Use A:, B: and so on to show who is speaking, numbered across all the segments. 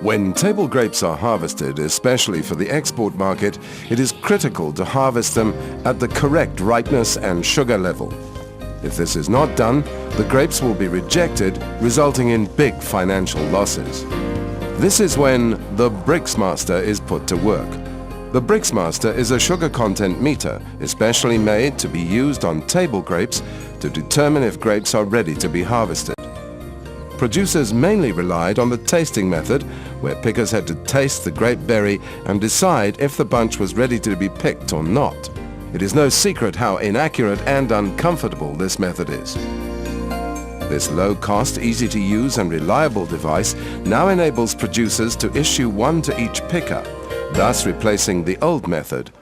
A: When table grapes are harvested, especially for the export market, it is critical to harvest them at the correct ripeness and sugar level. If this is not done, the grapes will be rejected, resulting in big financial losses. This is when the Brixmaster is put to work. The Brixmaster is a sugar content meter, especially made to be used on table grapes to determine if grapes are ready to be harvested. Producers mainly relied on the tasting method, where pickers had to taste the grape berry and decide if the bunch was ready to be picked or not. It is no secret how inaccurate and uncomfortable this method is. This low-cost, easy-to-use and reliable device now enables producers to issue one to each picker, thus replacing the old method.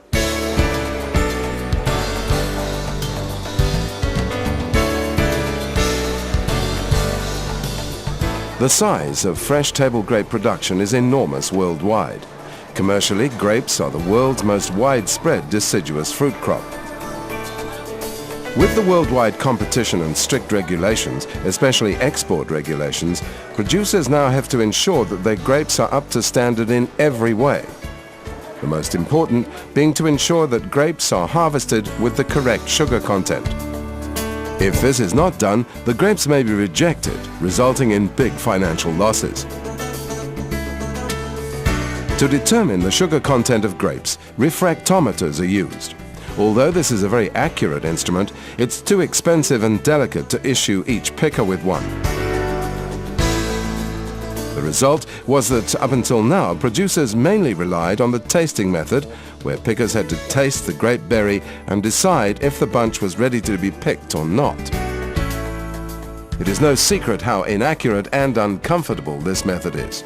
A: The size of fresh table grape production is enormous worldwide. Commercially, grapes are the world's most widespread deciduous fruit crop. With the worldwide competition and strict regulations, especially export regulations, producers now have to ensure that their grapes are up to standard in every way. The most important being to ensure that grapes are harvested with the correct sugar content. If this is not done, the grapes may be rejected, resulting in big financial losses. To determine the sugar content of grapes, refractometers are used. Although this is a very accurate instrument, it's too expensive and delicate to issue each picker with one. The result was that up until now, producers mainly relied on the tasting method, where pickers had to taste the grape berry and decide if the bunch was ready to be picked or not. It is no secret how inaccurate and uncomfortable this method is.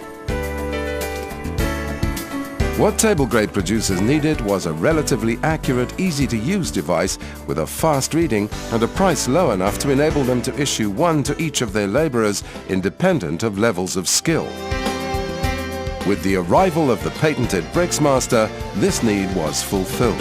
A: What table grape producers needed was a relatively accurate, easy-to-use device with a fast reading and a price low enough to enable them to issue one to each of their laborers, independent of levels of skill. With the arrival of the patented Brixmaster, this need was fulfilled.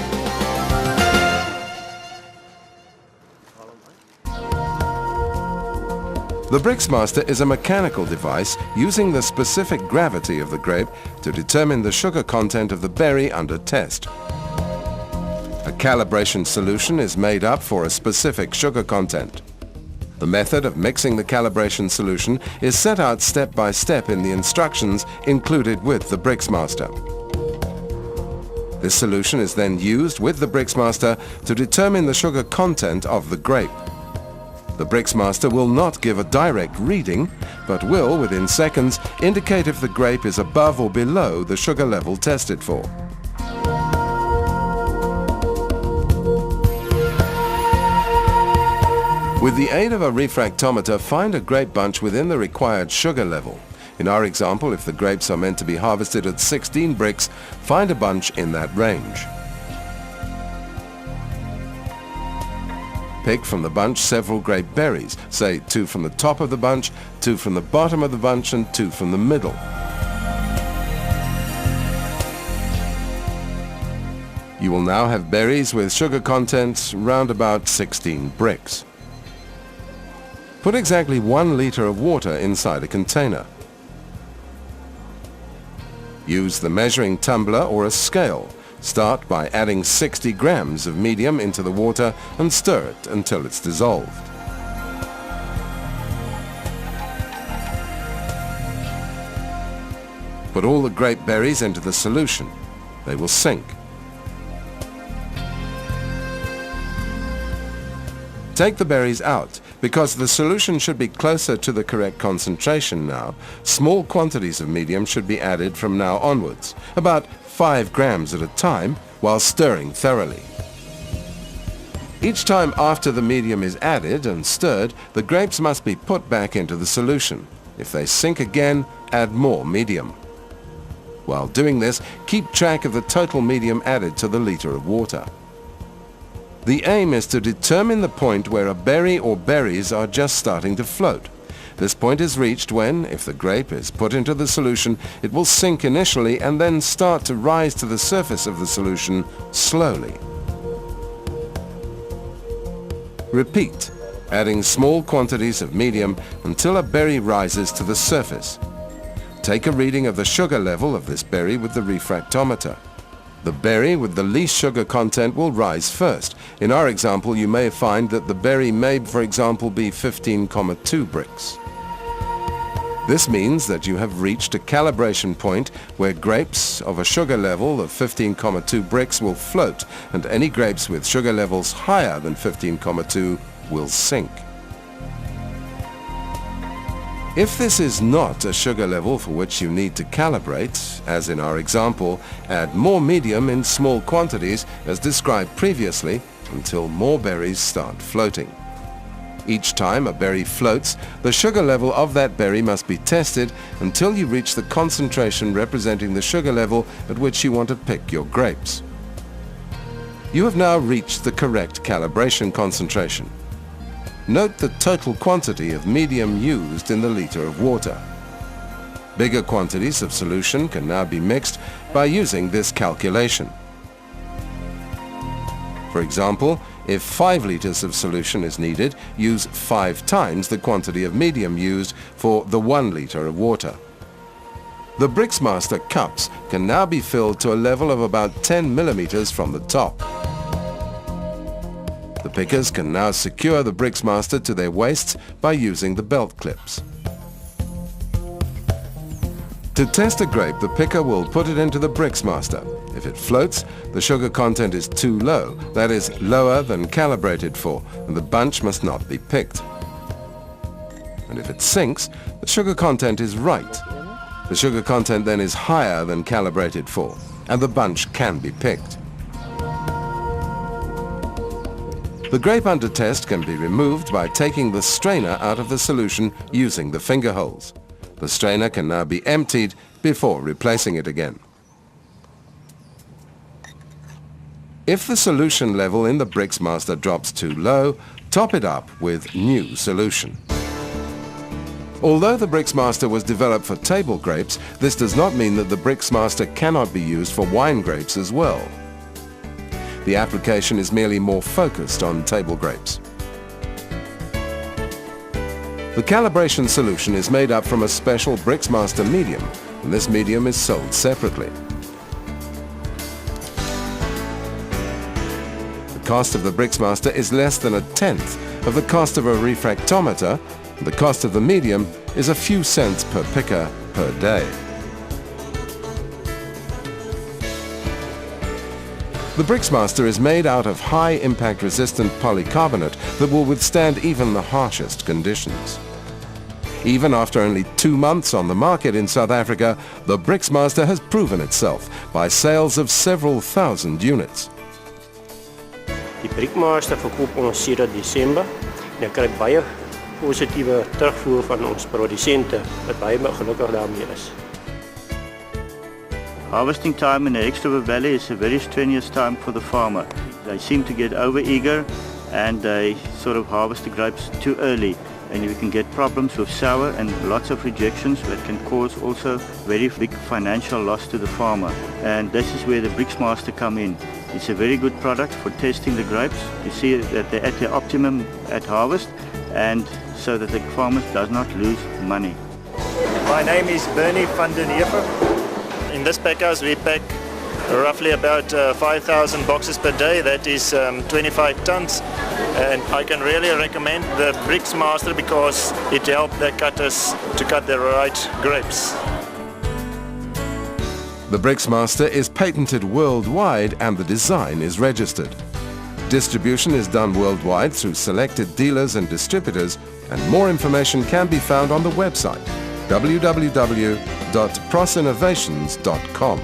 A: The Brixmaster is a mechanical device using the specific gravity of the grape to determine the sugar content of the berry under test. A calibration solution is made up for a specific sugar content. The method of mixing the calibration solution is set out step by step in the instructions included with the Brixmaster. This solution is then used with the Brixmaster to determine the sugar content of the grape. The Brixmaster will not give a direct reading, but will, within seconds, indicate if the grape is above or below the sugar level tested for. With the aid of a refractometer, find a grape bunch within the required sugar level. In our example, if the grapes are meant to be harvested at 16 Brix, find a bunch in that range. Pick from the bunch several grape berries, say 2 from the top of the bunch, 2 from the bottom of the bunch, and 2 from the middle. You will now have berries with sugar content round about 16 Brix. Put exactly 1 liter of water inside a container. Use the measuring tumbler or a scale. Start by adding 60 grams of medium into the water and stir it until it's dissolved. Put all the grape berries into the solution. They will sink. Take the berries out. Because the solution should be closer to the correct concentration now, small quantities of medium should be added from now onwards, about 5 grams at a time, while stirring thoroughly. Each time after the medium is added and stirred, the grapes must be put back into the solution. If they sink again, add more medium. While doing this, keep track of the total medium added to the liter of water. The aim is to determine the point where a berry or berries are just starting to float. This point is reached when, if the grape is put into the solution, it will sink initially and then start to rise to the surface of the solution slowly. Repeat, adding small quantities of medium until a berry rises to the surface. Take a reading of the sugar level of this berry with the refractometer. The berry with the least sugar content will rise first. In our example, you may find that the berry may, for example, be 15,2 Brix. This means that you have reached a calibration point where grapes of a sugar level of 15,2 Brix will float, and any grapes with sugar levels higher than 15,2 will sink. If this is not a sugar level for which you need to calibrate, as in our example, add more medium in small quantities as described previously until more berries start floating. Each time a berry floats, the sugar level of that berry must be tested until you reach the concentration representing the sugar level at which you want to pick your grapes. You have now reached the correct calibration concentration. Note the total quantity of medium used in the liter of water. Bigger quantities of solution can now be mixed by using this calculation. For example, if 5 liters of solution is needed, use 5 times the quantity of medium used for the 1 liter of water. The Brixmaster cups can now be filled to a level of about 10 millimeters from the top. The pickers can now secure the Brixmaster to their waists by using the belt clips. To test a grape, the picker will put it into the Brixmaster. If it floats, the sugar content is too low, that is, lower than calibrated for, and the bunch must not be picked. And if it sinks, the sugar content is right. The sugar content then is higher than calibrated for, and the bunch can be picked. The grape under test can be removed by taking the strainer out of the solution using the finger holes. The strainer can now be emptied before replacing it again. If the solution level in the Brixmaster drops too low, top it up with new solution. Although the Brixmaster was developed for table grapes, this does not mean that the Brixmaster cannot be used for wine grapes as well. The application is merely more focused on table grapes. The calibration solution is made up from a special Brixmaster medium, and this medium is sold separately. The cost of the Brixmaster is less than 1/10 of the cost of a refractometer, and the cost of the medium is a few cents per picker per day. The Brixmaster is made out of high impact resistant polycarbonate that will withstand even the harshest conditions. Even after only 2 months on the market in South Africa, the Brixmaster has proven itself by sales of several thousand units.
B: Die Brixmaster verkoop ons sedert Desember en ek kry baie positiewe terugvoer van ons produsente wat baie gelukkig daarmee is.
C: Harvesting time in the Extra Valley is a very strenuous time for the farmer. They seem to get over-eager and they sort of harvest the grapes too early, and you can get problems with sour and lots of rejections that can cause also very big financial loss to the farmer. And this is where the Brixmaster come in. It's a very good product for testing the grapes. You see that they're at their optimum at harvest, and so that the farmer does not lose money.
D: My name is Bernie van den Heever. In this packhouse we pack roughly about 5,000 boxes per day. That is 25 tons, and I can really recommend the Brixmaster because it helps the cutters to cut the right grapes.
A: The Brixmaster is patented worldwide and the design is registered. Distribution is done worldwide through selected dealers and distributors, and more information can be found on the website www.prosinnovations.com.